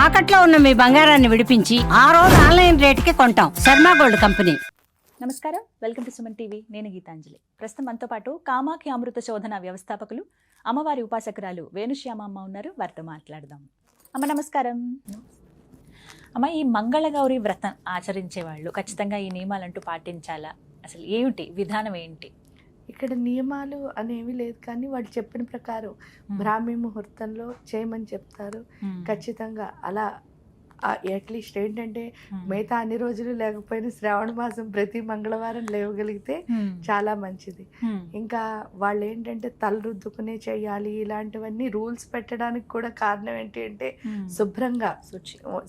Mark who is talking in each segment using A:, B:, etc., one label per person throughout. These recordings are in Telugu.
A: తాకట్లో ఉన్న మీ బంగారాన్ని విడిపించి ఆ రోజు ఆన్లైన్ రేటుకి కొంటాం. Sharma gold company.
B: నమస్కారం, వెల్కమ్ టు సుమన్ టీవీ. నేను గీతాంజలి. ప్రస్తుతం మనతో పాటు కామాఖ్య అమృత శోధన వ్యవస్థాపకులు అమ్మవారి ఉపాసకురాలు వేణుశ్యామ అమ్మ ఉన్నారు. వారితో మాట్లాడదాం. అమ్మ నమస్కారం. అమ్మ, ఈ మంగళగౌరి వ్రతం ఆచరించే వాళ్ళు ఖచ్చితంగా ఈ నియమాలంటూ పాటించాలా? అసలు ఏమిటి విధానం ఏంటి?
C: ఇక్కడ నియమాలు అనేవి లేదు, కానీ వాళ్ళు చెప్పిన ప్రకారం బ్రాహ్మీ ముహూర్తంలో చేయమని చెప్తారు. ఖచ్చితంగా అలా అట్లీస్ట్ ఏంటంటే మిగతా అన్ని రోజులు లేకపోయినా శ్రావణ మాసం ప్రతి మంగళవారం లేవగలిగితే చాలా మంచిది. ఇంకా వాళ్ళు ఏంటంటే తల రుద్దుకునే చేయాలి, ఇలాంటివన్నీ రూల్స్ పెట్టడానికి కూడా కారణం ఏంటి అంటే శుభ్రంగా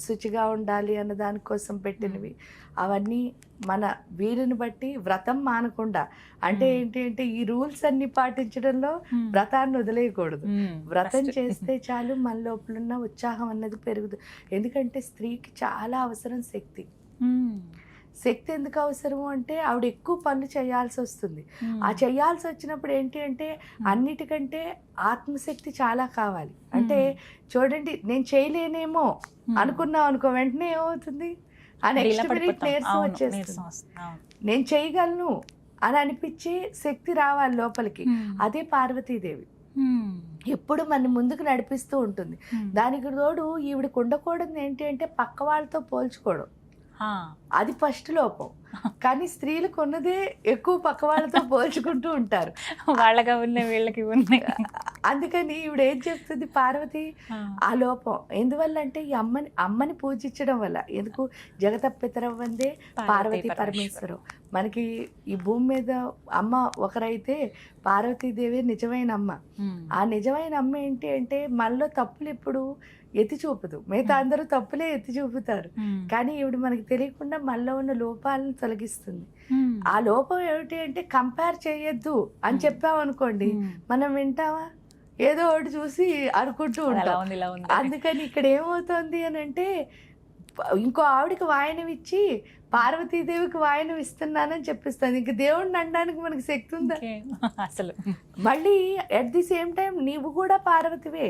C: శుచిగా ఉండాలి అన్న దానికోసం పెట్టినవి. అవన్నీ మన వీరిని బట్టి వ్రతం మానకుండా, అంటే ఏంటి అంటే ఈ రూల్స్ అన్ని పాటించడంలో వ్రతాన్ని వదిలేయకూడదు. వ్రతం చేస్తే చాలు మన లోపలున్న ఉత్సాహం అన్నది పెరుగుతుంది. ఎందుకంటే స్త్రీకి చాలా అవసరం శక్తి. శక్తి ఎందుకు అవసరము అంటే ఆవిడ ఎక్కువ పనులు చేయాల్సి వస్తుంది. ఆ చేయాల్సి వచ్చినప్పుడు ఏంటి అంటే అన్నిటికంటే ఆత్మశక్తి చాలా కావాలి. అంటే చూడండి, నేను చేయలేనేమో అనుకున్నాం అనుకో, వెంటనే ఏమవుతుంది, ఆ నెక్స్ట్ మినిట్ నీరసం వచ్చేస్తుంది. నేను చేయగలను అని అనిపించి శక్తి రావాలి లోపలికి. అదే పార్వతీదేవి ఎప్పుడు మన ముందుకు నడిపిస్తూ ఉంటుంది. దానికి తోడు ఈవిడికి ఉండకూడదు ఏంటి అంటే పక్క వాళ్ళతో పోల్చుకోవడం. అది ఫస్ట్ లోపం. కానీ స్త్రీలకు ఉన్నదే ఎక్కువ పక్క వాళ్ళతో పోల్చుకుంటూ ఉంటారు.
B: వాళ్ళగా ఉన్నాయి, వీళ్ళకి ఉన్నాయి.
C: అందుకని ఈవిడ ఏం చెప్తుంది పార్వతి, ఆ లోపం ఎందువల్ల అంటే ఈ అమ్మని పూజించడం వల్ల. ఎందుకు జగతపితరం వందే పార్వతీ పరమేశ్వరం. మనకి ఈ భూమి మీద అమ్మ ఒకరైతే పార్వతీదేవి నిజమైన అమ్మ. ఆ నిజమైన అమ్మ ఏంటి అంటే మనలో తప్పులు ఎప్పుడు ఎత్తి చూపదు. మిగతా అందరూ తప్పులే ఎత్తి చూపుతారు, కానీ ఈవిడ మనకి తెలియకుండా మనలో ఉన్న లోపాలను తొలగిస్తుంది. ఆ లోపం ఏమిటి అంటే కంపేర్ చేయొద్దు అని చెప్పామనుకోండి, మనం వింటామా? ఏదో ఒకటి చూసి అనుకుంటూ ఉంటాం. అందుకని ఇక్కడ ఏమవుతుంది అని అంటే ఇంకో ఆవిడకి వాయనం ఇచ్చి పార్వతీదేవికి వాయనం ఇస్తున్నానని చెప్పిస్తుంది. ఇంక దేవుడిని అనడానికి మనకి శక్తి ఉందా
B: అసలు? మళ్ళీ
C: అట్ ది సేమ్ టైం నీవు కూడా పార్వతివే.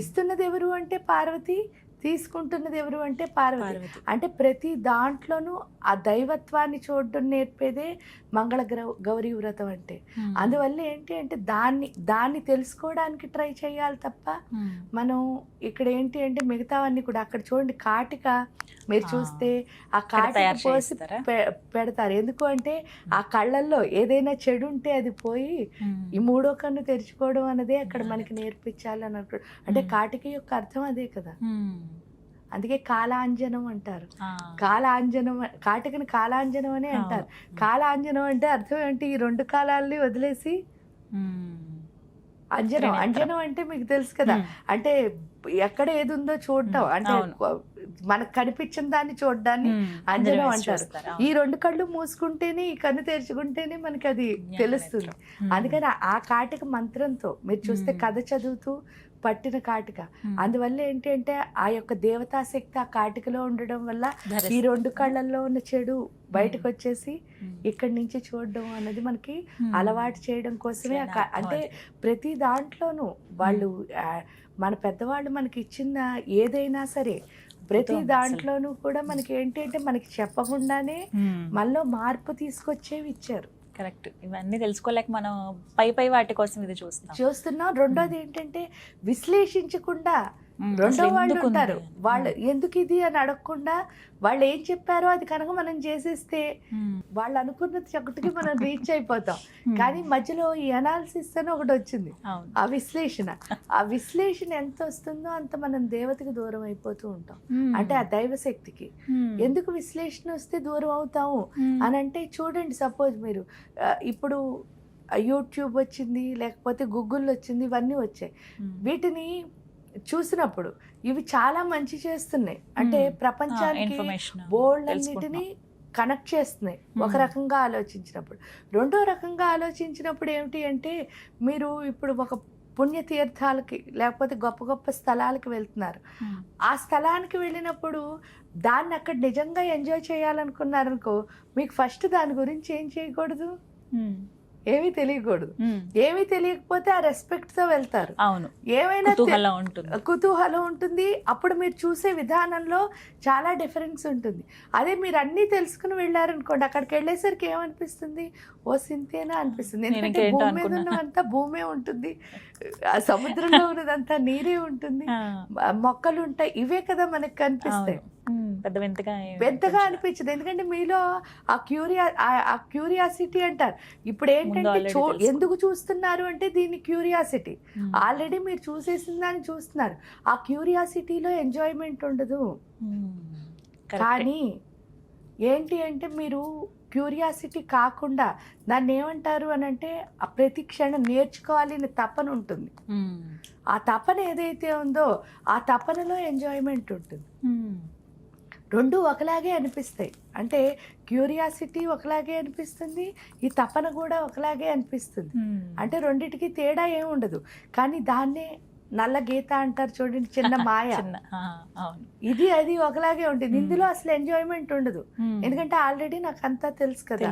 C: ఇస్తున్నది ఎవరు అంటే పార్వతి, తీసుకుంటున్నది ఎవరు అంటే పార్వతి. అంటే ప్రతి దాంట్లోనూ ఆ దైవత్వాన్ని చూడడం నేర్పేదే మంగళ గౌరీ వ్రతం అంటే. అందువల్ల ఏంటి అంటే దాన్ని తెలుసుకోవడానికి ట్రై చేయాలి తప్ప మనం ఇక్కడ ఏంటి అంటే మిగతావన్నీ కూడా అక్కడ చూడండి, కాటిక మీరు చూస్తే ఆ కాటిక పోసి పెడతారు. ఎందుకు అంటే ఆ కళ్ళల్లో ఏదైనా చెడు ఉంటే అది పోయి ఈ మూడో కన్ను తెరుచుకోవడం అన్నదే అక్కడ మనకి నేర్పించాలి అని అనుకో. అంటే కాటిక యొక్క అర్థం అదే కదా. అందుకే కాలాంజనం అంటారు. కాలాంజనం, కాటికని కాలాంజనం అనే అంటారు. కాలాంజనం అంటే అర్థం ఏంటి? ఈ రెండు కాలాలని వదిలేసి అంజనం. అంజనం అంటే మీకు తెలుసు కదా, అంటే ఎక్కడ ఏది ఉందో చూడటం, అంటే మనకు కనిపించిన దాన్ని చూడడాన్ని అంజనం అంటారు. ఈ రెండు కళ్ళు మూసుకుంటేనే, ఈ కన్ను తెరుచుకుంటేనే మనకి అది తెలుస్తుంది. అందుకని ఆ కాటిక మంత్రంతో మీరు చూస్తే కథ చదువుతూ పట్టిన కాటిక. అందువల్ల ఏంటి అంటే ఆ యొక్క దేవతాశక్తి ఆ కాటికలో ఉండడం వల్ల ఈ రెండు కళ్ళల్లో ఉన్న చెడు బయటకు వచ్చేసి ఇక్కడి నుంచి చూడడం అన్నది మనకి అలవాటు చేయడం కోసమే. అంటే ప్రతి దాంట్లోనూ వాళ్ళు మన పెద్దవాళ్ళు మనకి ఇచ్చిన ఏదైనా సరే ప్రతి దాంట్లోనూ కూడా మనకి ఏంటి అంటే మనకి చెప్పకుండానే మనలో మార్పు తీసుకొచ్చేవి ఇచ్చారు.
B: కరెక్ట్. ఇవన్నీ తెలుసుకోలేక మనం పై వాటి కోసం ఇది చూస్తున్నాం.
C: రెండోది ఏంటంటే విశ్లేషించకుండా రెండో వాళ్ళు ఉంటారు, వాళ్ళు ఎందుకు ఇది అని అడగకుండా వాళ్ళు ఏం చెప్పారో అది కనుక మనం చేసేస్తే వాళ్ళు అనుకున్నది ఒకటికి మనం రీచ్ అయిపోతాం. కానీ మధ్యలో ఈ అనాలిసిస్ అని ఒకటి వచ్చింది, ఆ విశ్లేషణ ఎంత వస్తుందో అంత మనం దేవతకి దూరం అయిపోతూ ఉంటాం. అంటే ఆ దైవశక్తికి ఎందుకు విశ్లేషణ వస్తే దూరం అవుతాము అని అంటే చూడండి, సపోజ్ మీరు ఇప్పుడు యూట్యూబ్ వచ్చింది, లేకపోతే గూగుల్ వచ్చింది, ఇవన్నీ వచ్చాయి. వీటిని చూసినప్పుడు ఇవి చాలా మంచి చేస్తున్నాయి. అంటే ప్రపంచానికి బోల్డ్ అన్నిటిని కనెక్ట్ చేస్తున్నాయి ఒక రకంగా ఆలోచించినప్పుడు. రెండో రకంగా ఆలోచించినప్పుడు ఏమిటి అంటే మీరు ఇప్పుడు ఒక పుణ్యతీర్థాలకి లేకపోతే గొప్ప గొప్ప స్థలాలకి వెళ్తున్నారు. ఆ స్థలానికి వెళ్ళినప్పుడు దాన్ని అక్కడ నిజంగా ఎంజాయ్ చేయాలనుకున్నారనుకో, మీకు ఫస్ట్ దాని గురించి ఏం చేయకూడదు, ఏమీ తెలియకూడదు. ఏమీ తెలియకపోతే ఆ రెస్పెక్ట్ తో వెళ్తారు.
B: అవును,
C: ఏమైనా
B: కుతూహలం ఉంటుంది.
C: కుతూహలం ఉంటుంది. అప్పుడు మీరు చూసే విధానంలో చాలా డిఫరెన్స్ ఉంటుంది. అదే మీరు అన్నీ తెలుసుకుని వెళ్ళారనుకోండి, అక్కడికి వెళ్ళేసరికి ఏమనిపిస్తుంది, ఓ సింతేనా అనిపిస్తుంది. ఎందుకంటే
B: ఇంకేంటో
C: భూమి మీద
B: అనుకున్నా.
C: ఉన్నదంతా భూమే ఉంటుంది, ఆ సముద్రంలో ఉన్నదంతా నీరే ఉంటుంది, మొక్కలు ఉంటాయి, ఇవే కదా మనకు కనిపిస్తాయి.
B: పెద్ద వింతగా
C: పెద్దగా అనిపించదు. ఎందుకంటే మీలో ఆ క్యూరియాసిటీ అంటారు. ఇప్పుడు ఏంటంటే
B: already తెలుసు.
C: ఎందుకు చూస్తున్నారు అంటే దీన్ని క్యూరియాసిటీ. ఆల్రెడీ మీరు చూసేసిన దాన్ని చూస్తున్నారు. ఆ క్యూరియాసిటీలో ఎంజాయ్మెంట్ ఉండదు. కానీ ఏంటి అంటే మీరు క్యూరియాసిటీ కాకుండా దాన్ని ఏమంటారు అని అంటే ఆ ప్రతి క్షణం నేర్చుకోవాలి అనే తపన ఉంటుంది. ఆ తపన ఏదైతే ఉందో ఆ తపనలో ఎంజాయ్మెంట్ ఉంటుంది. రెండు ఒకలాగే అనిపిస్తాయి. అంటే క్యూరియాసిటీ ఒకలాగే అనిపిస్తుంది, ఈ తపన కూడా ఒకలాగే అనిపిస్తుంది. అంటే రెండిటికి తేడా ఏమి ఉండదు. కానీ దాన్నే నల్ల గీత అంటారు చూడండి, చిన్న మాయ. ఇది అది ఒకలాగే ఉంటుంది. ఇందులో అసలు ఎంజాయ్మెంట్ ఉండదు. ఎందుకంటే ఆల్రెడీ నాకు అంతా తెలుసు కదా,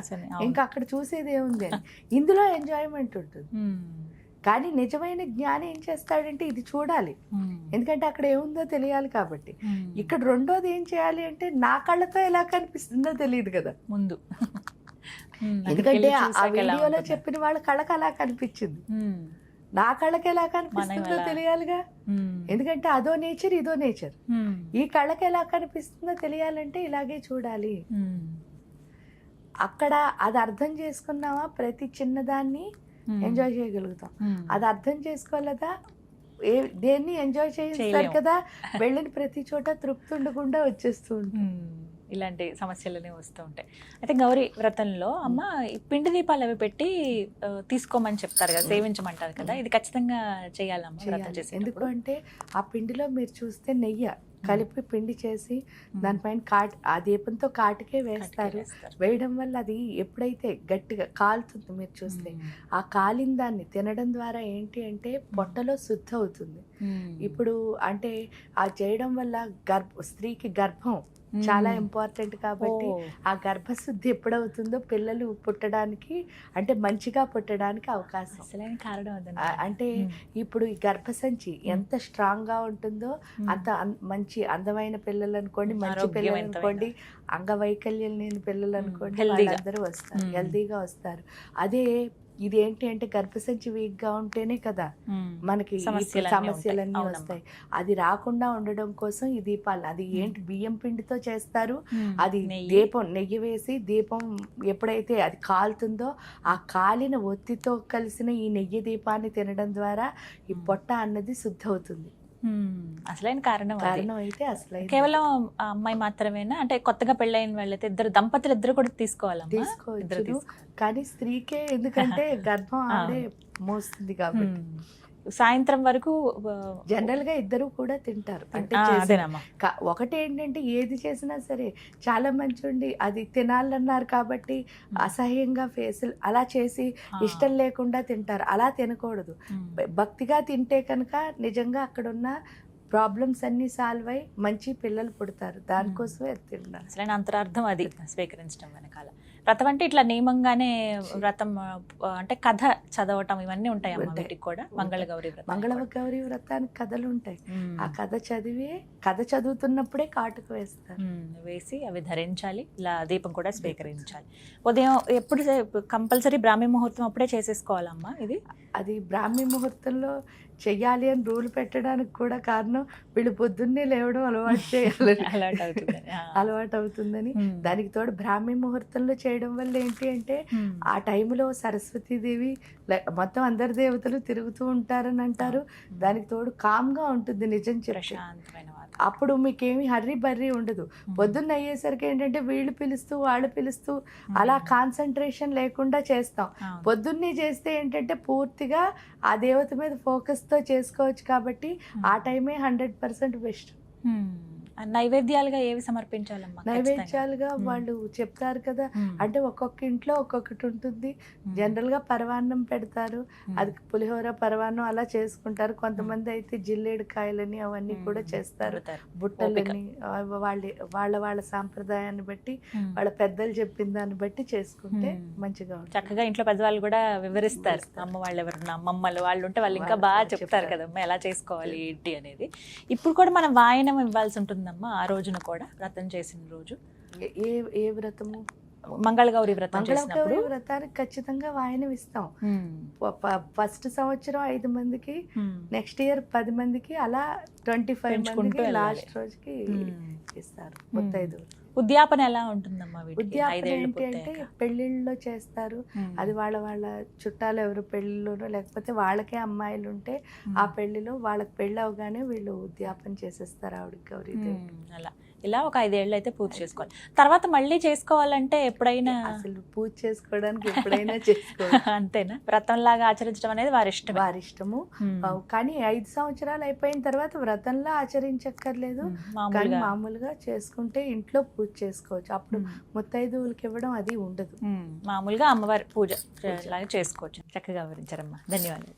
C: ఇంకా అక్కడ చూసేది ఏముంది అని. ఇందులో ఎంజాయ్మెంట్ ఉంటుంది. కానీ నిజమైన జ్ఞాని ఏం చేస్తాడంటే ఇది చూడాలి, ఎందుకంటే అక్కడ ఏముందో తెలియాలి కాబట్టి. ఇక్కడ రెండోది ఏం చేయాలి అంటే నా కళ్ళతో ఎలా కనిపిస్తుందో తెలియదు కదా ముందు. ఎందుకంటే ఆ వీడియోలో చెప్పిన వాళ్ళ కళ్ళకి అలా కనిపించింది, నా కళ్ళకి ఎలా కనిపిస్తుందో తెలియాలిగా. ఎందుకంటే అదో నేచర్ ఇదో నేచర్. ఈ కళ్ళకి ఎలా కనిపిస్తుందో తెలియాలంటే ఇలాగే చూడాలి. అక్కడ అది అర్థం చేసుకున్నావా, ప్రతి చిన్నదాన్ని ఎంజాయ్ చేయగలుగుతాం. అది అర్థం చేసుకోలేదా, దేన్ని ఎంజాయ్ చేస్తారు కదా, వెళ్ళిన ప్రతి చోట తృప్తి ఉండకుండా వచ్చేస్తూ ఉంటుంది.
B: ఇలాంటి సమస్యలనే వస్తూ ఉంటాయి. అయితే గౌరీ వ్రతంలో అమ్మ ఈ పిండి దీపాలు అవి పెట్టి తీసుకోమని చెప్తారు కదా, సేవించమంటారు కదా, ఇది ఖచ్చితంగా చేయాలమ్మా వ్రతం చేసి.
C: ఎందుకు అంటే ఆ పిండిలో మీరు చూస్తే నెయ్యి కలిపి పిండి చేసి దానిపైన ఆ దీపంతో కాటికే వేస్తారు. వేయడం వల్ల అది ఎప్పుడైతే గట్టిగా కాలుతుంది మీరు చూస్తే, ఆ కాలిన దాన్ని తినడం ద్వారా ఏంటి అంటే పొట్టలో శుద్ధి అవుతుంది. ఇప్పుడు అంటే ఆ చేయడం వల్ల స్త్రీకి గర్భం చాలా ఇంపార్టెంట్ కాబట్టి ఆ గర్భశుద్ధి ఎప్పుడవుతుందో పిల్లలు పుట్టడానికి అంటే మంచిగా పుట్టడానికి అవకాశం. అంటే ఇప్పుడు ఈ గర్భసంచి ఎంత స్ట్రాంగ్ గా ఉంటుందో అంత మంచి అందమైన పిల్లలు అనుకోండి, మంచి పిల్లలు అనుకోండి, అంగవైకల్యం లేని పిల్లలు అనుకోండి, వాళ్ళందరూ వస్తారు, హెల్దీగా వస్తారు. అదే ఇది ఏంటి అంటే గర్భసంచి వీక్ గా ఉంటేనే కదా మనకి సమస్యలన్నీ వస్తాయి. అది రాకుండా ఉండడం కోసం ఈ దీపాలు, అది ఏంటి బియ్యం పిండితో చేస్తారు, అది దీపం నెయ్యి వేసి దీపం ఎప్పుడైతే అది కాలుతుందో ఆ కాలిన ఒత్తితో కలిసిన ఈ నెయ్యి దీపాన్ని తినడం ద్వారా ఈ పొట్ట అన్నది శుద్ధి అవుతుంది.
B: అసలైన కారణం
C: అయితే అసలు
B: కేవలం అమ్మాయి మాత్రమేనా, అంటే కొత్తగా పెళ్ళైన వాళ్ళైతే దంపతులు ఇద్దరు కూడా
C: తీసుకోవచ్చు. కానీ స్త్రీకే, ఎందుకంటే గర్భం ఆవిడే మోస్తుంది కాబట్టి.
B: సాయంత్రం వరకు
C: జనరల్ గా ఇద్దరు కూడా తింటారు. అంటే ఒకటి ఏంటంటే ఏది చేసినా సరే చాలా మంచి ఉండి అది తినాలన్నారు కాబట్టి అసహ్యంగా ఫేసులు అలా చేసి ఇష్టం లేకుండా తింటారు. అలా తినకూడదు. భక్తిగా తింటే కనుక నిజంగా అక్కడున్న ప్రాబ్లమ్స్ అన్ని సాల్వ్ అయ్యి మంచి పిల్లలు పుడతారు. దానికోసమే తిన్నారు.
B: అసలైన అంతరార్థం అది స్వీకరించడం వెనకాల. వ్రతం అంటే ఇట్లా నియమంగానే వ్రతం అంటే కథ చదవటం ఇవన్నీ ఉంటాయి అమ్మ వీటికి కూడా.
C: మంగళగౌరి వ్రతానికి కథలు ఉంటాయి. ఆ కథ చదువుతున్నప్పుడే కాటుకు వేస్తారు.
B: వేసి అవి ధరించాలి, ఇలా దీపం కూడా స్వీకరించాలి. ఉదయం ఎప్పుడు కంపల్సరీ బ్రాహ్మీ ముహూర్తం అప్పుడే చేసేసుకోవాలమ్మా ఇది?
C: అది బ్రాహ్మీ ముహూర్తంలో చెయ్యాలి అని రూల్ పెట్టడానికి కూడా కారణం వీళ్ళు పొద్దున్నే లేవడం అలవాటు చేయాలని, అలవాటు అవుతుందని. దానికి తోడు బ్రాహ్మీ ముహూర్తంలో చేయడం వల్ల ఏంటి అంటే ఆ టైంలో సరస్వతీదేవి మొత్తం అందరి దేవతలు తిరుగుతూ ఉంటారని అంటారు. దానికి తోడు కామ్గా ఉంటుంది. నిజం చెప్పి అప్పుడు మీకేమి హర్రీ బర్రీ ఉండదు. పొద్దున్న అయ్యేసరికి ఏంటంటే వీళ్ళు పిలుస్తూ వాళ్ళు పిలుస్తూ అలా కాన్సన్ట్రేషన్ లేకుండా చేస్తాం. పొద్దున్నే చేస్తే ఏంటంటే పూర్తిగా ఆ దేవత మీద ఫోకస్తో చేసుకోవచ్చు కాబట్టి ఆ టైమే 100% బెస్ట్.
B: నైవేద్యాలుగా ఏవి సమర్పించాలమ్మా?
C: నైవేద్యాలుగా వాళ్ళు చెప్తారు కదా, అంటే ఒక్కొక్క ఇంట్లో ఒక్కొక్కటి ఉంటుంది. జనరల్ గా పరవాన్నం పెడతారు, అది పులిహోర పరవాన్నం అలా చేసుకుంటారు. కొంతమంది అయితే జిల్లేడు కాయలని అవన్నీ కూడా చేస్తారు, బుట్టలని. వాళ్ళ వాళ్ళ సాంప్రదాయాన్ని బట్టి, వాళ్ళ పెద్దలు చెప్పిన దాన్ని బట్టి చేసుకుంటే మంచిగా ఉంటుంది.
B: చక్కగా ఇంట్లో పెద్దవాళ్ళు కూడా వివరిస్తారు. అమ్మ వాళ్ళు ఎవరున్నా అమ్మమ్మలు వాళ్ళు ఉంటే వాళ్ళు ఇంకా బాగా చెప్తారు కదమ్మా ఎలా చేసుకోవాలి ఏంటి అనేది. ఇప్పుడు కూడా మనం వాయనం ఇవ్వాల్సి ఉంటుందమ్మా ఆ రోజున కూడా, వ్రతం చేసిన రోజు.
C: ఏ వ్రతము?
B: మంగళగౌరి వ్రతం చేసినప్పుడు
C: మంగళగౌరి వ్రతానికి ఖచ్చితంగా వాయనం ఇస్తాం. ఫస్ట్ సంవత్సరం 5 మందికి, నెక్స్ట్ ఇయర్ 10 మందికి, అలా 25 మందికి లాస్ట్ రోజుకి ఇస్తారు ముత్తైదువులు.
B: ఉద్యాపన ఎలా ఉంటుందమ్మా?
C: ఉద్యాపన ఏంటి అంటే పెళ్లిళ్ళలో చేస్తారు. అది వాళ్ళ వాళ్ళ చుట్టాలు ఎవరు పెళ్లిలోనో, లేకపోతే వాళ్ళకే అమ్మాయిలు ఉంటే ఆ పెళ్లిలో వాళ్ళకి పెళ్లి అవగానే వీళ్ళు ఉద్యాపన చేసేస్తారు ఆవిడ గౌరీదేవి.
B: అలా ఇలా ఒక 5 ఏళ్ళు అయితే పూజ చేసుకోవాలి. తర్వాత మళ్ళీ చేసుకోవాలంటే ఎప్పుడైనా,
C: అసలు పూజ చేసుకోవడానికి ఎప్పుడైనా చేసుకోవాలి.
B: అంతేనా? వ్రతంలాగా ఆచరించడం అనేది వారి ఇష్టము.
C: కానీ 5 సంవత్సరాలు అయిపోయిన తర్వాత వ్రతంలా ఆచరించక్కర్లేదు, కానీ మామూలుగా చేసుకుంటే ఇంట్లో పూజ చేసుకోవచ్చు. అప్పుడు ముత్తైదువులకి ఇవ్వడం అది ఉండదు.
B: మామూలుగా అమ్మవారి పూజ లాగా చేసుకోవచ్చు. చక్కగా వివరించారమ్మా, ధన్యవాదాలు.